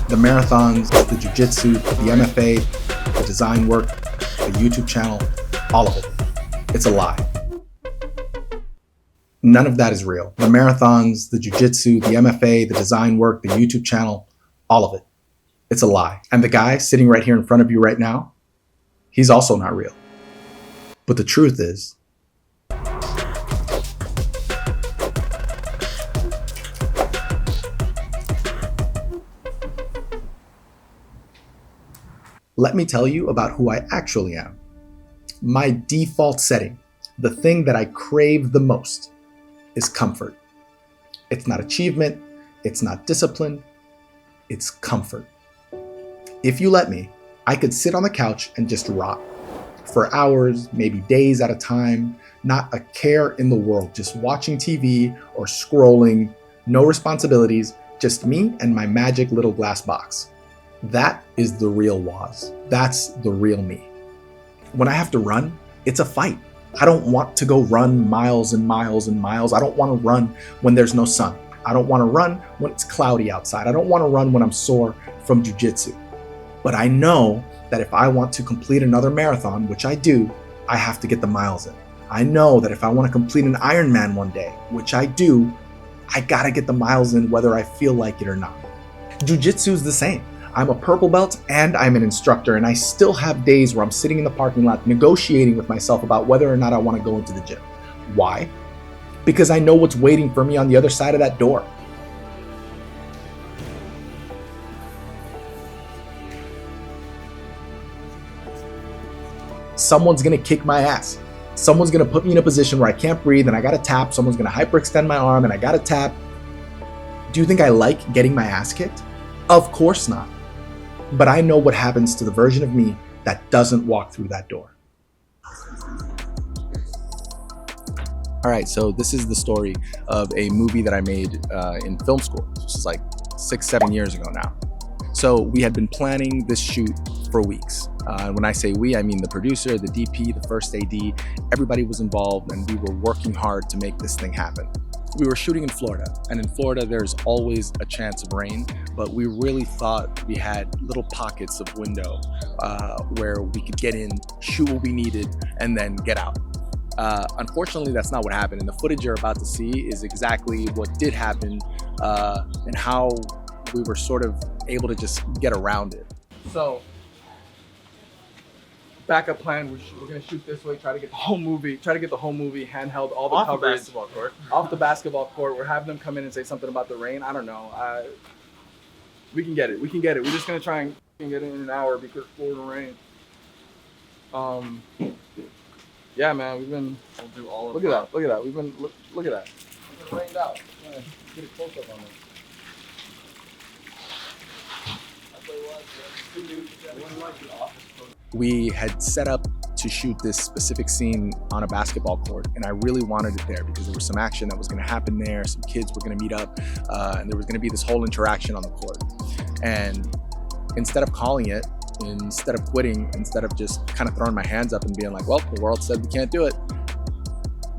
The marathons, the jiu-jitsu, the MFA, the design work, the YouTube channel, all of it. It's a lie. None of that is real. The marathons, the jiu-jitsu, the MFA, the design work, the YouTube channel, all of it. It's a lie. And the guy sitting right here in front of you right now, he's also not real. But the truth is, let me tell you about who I actually am. My default setting, the thing that I crave the most, is comfort. It's not achievement, it's not discipline, it's comfort. If you let me, I could sit on the couch and just rot for hours, maybe days at a time, not a care in the world, just watching TV or scrolling, no responsibilities, just me and my magic little glass box. That is the real Waz. That's the real me. When I have to run, it's a fight. I don't want to go run miles and miles and miles. I don't want to run when there's no sun. I don't want to run when it's cloudy outside. I don't want to run when I'm sore from jiu-jitsu. But I know that if I want to complete another marathon, which I do, I have to get the miles in. I know that if I want to complete an Ironman one day, which I do, I gotta get the miles in whether I feel like it or not. Jiu-jitsu is the same. I'm a purple belt and I'm an instructor, and I still have days where I'm sitting in the parking lot negotiating with myself about whether or not I want to go into the gym. Why? Because I know what's waiting for me on the other side of that door. Someone's gonna kick my ass. Someone's gonna put me in a position where I can't breathe and I gotta tap. Someone's gonna hyperextend my arm and I gotta tap. Do you think I like getting my ass kicked? Of course not. But I know what happens to the version of me that doesn't walk through that door. All right, so this is the story of a movie that I made in film school. This is like 6-7 years ago now. So we had been planning this shoot for weeks. When I say we, I mean the producer, the DP, the first AD, everybody was involved, and we were working hard to make this thing happen. We were shooting in Florida, and in Florida there's always a chance of rain, but we really thought we had little pockets of window where we could get in, shoot what we needed, and then get out. Unfortunately, that's not what happened, and the footage you're about to see is exactly what did happen and how we were sort of able to just get around it. So, backup plan, we're gonna shoot this way, try to get the whole movie handheld, all the off coverage. The basketball court. Off the basketball court. We're having them come in and say something about the rain. I don't know. We can get it. We're just gonna try and get it in an hour because Florida rain. Yeah, man, we've been. We'll do all of Look at that. Look at that. We've been. Look at that. It's rained out. Get a close up on it. We had set up to shoot this specific scene on a basketball court, and I really wanted it there because there was some action that was going to happen there. Some kids were going to meet up, and there was going to be this whole interaction on the court. And instead of calling it, instead of quitting, instead of just kind of throwing my hands up and being like, well, the world said we can't do it,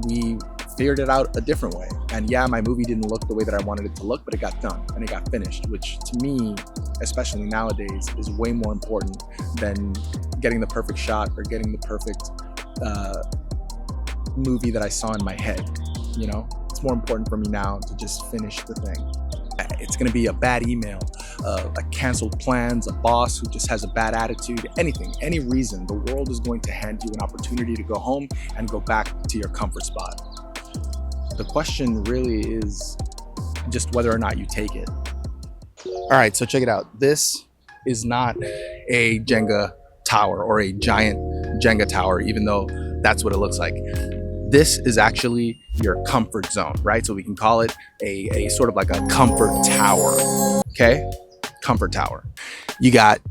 we figured it out a different way. And yeah, my movie didn't look the way that I wanted it to look, but it got done and it got finished, which to me, especially nowadays, is way more important than getting the perfect shot or getting the perfect movie that I saw in my head. You know, it's more important for me now to just finish the thing. It's gonna be a bad email, a canceled plans, a boss who just has a bad attitude, anything, any reason. The world is going to hand you an opportunity to go home and go back to your comfort spot. The question really is just whether or not you take it. All right, so check it out. This is not a Jenga tower or a giant Jenga tower, even though that's what it looks like. This is actually your comfort zone, right? So we can call it a sort of like a comfort tower, okay? Comfort tower. You got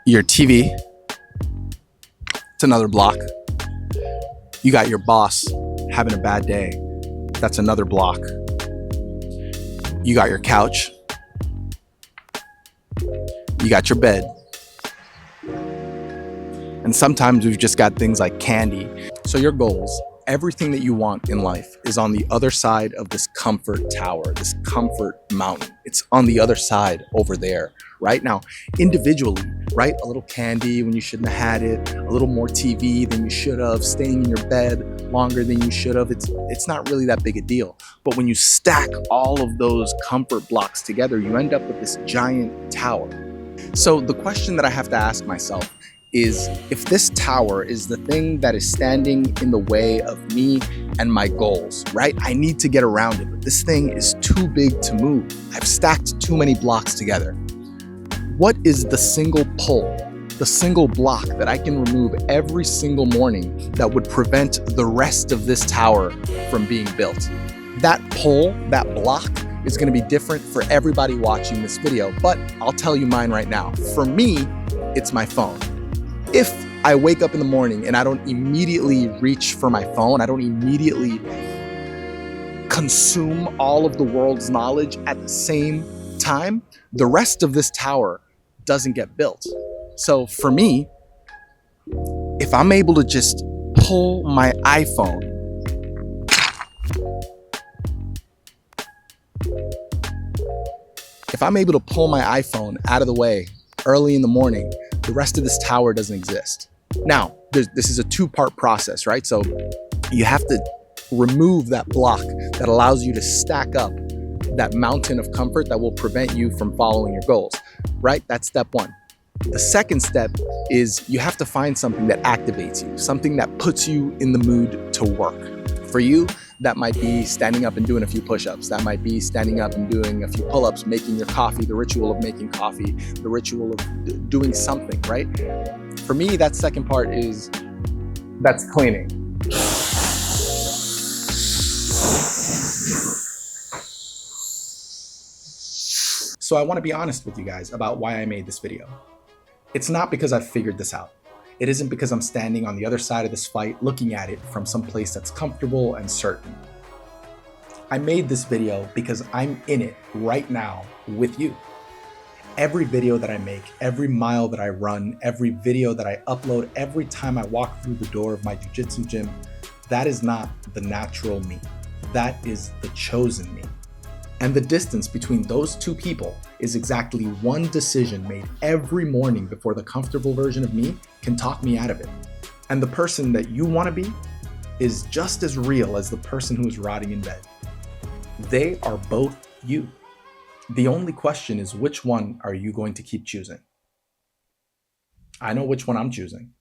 your TV. It's another block. You got your boss having a bad day. That's another block. You got your couch. You got your bed. And sometimes we've just got things like candy. So your goals Everything that you want in life is on the other side of this comfort tower, this comfort mountain. It's on the other side over there, right? Now, individually, right? A little candy when you shouldn't have had it, a little more TV than you should have, staying in your bed longer than you should have. It's not really that big a deal. But when you stack all of those comfort blocks together, you end up with this giant tower. So the question that I have to ask myself is, if this tower is the thing that is standing in the way of me and my goals, right? I need to get around it, but this thing is too big to move. I've stacked too many blocks together. What is the single pull, the single block that I can remove every single morning that would prevent the rest of this tower from being built? That pull, that block, is going to be different for everybody watching this video, but I'll tell you mine right now. For me, it's my phone. If I wake up in the morning and I don't immediately reach for my phone, I don't immediately consume all of the world's knowledge at the same time, the rest of this tower doesn't get built. So for me, if I'm able to just pull my iPhone, out of the way early in the morning, the rest of this tower doesn't exist. Now, this is a two-part process, right? So you have to remove that block that allows you to stack up that mountain of comfort that will prevent you from following your goals, right? That's step one. The second step is you have to find something that activates you, something that puts you in the mood to work. For you, that might be standing up and doing a few push-ups. That might be standing up and doing a few pull-ups, making your coffee, the ritual of making coffee, the ritual of doing something, right? For me, that second part that's cleaning. So I want to be honest with you guys about why I made this video. It's not because I've figured this out. It isn't because I'm standing on the other side of this fight looking at it from some place that's comfortable and certain. I made this video because I'm in it right now with you. Every video that I make, every mile that I run, every video that I upload, every time I walk through the door of my jiu-jitsu gym, that is not the natural me. That is the chosen me. And the distance between those two people is exactly one decision made every morning before the comfortable version of me can talk me out of it. And the person that you want to be is just as real as the person who is rotting in bed. They are both you. The only question is, which one are you going to keep choosing? I know which one I'm choosing.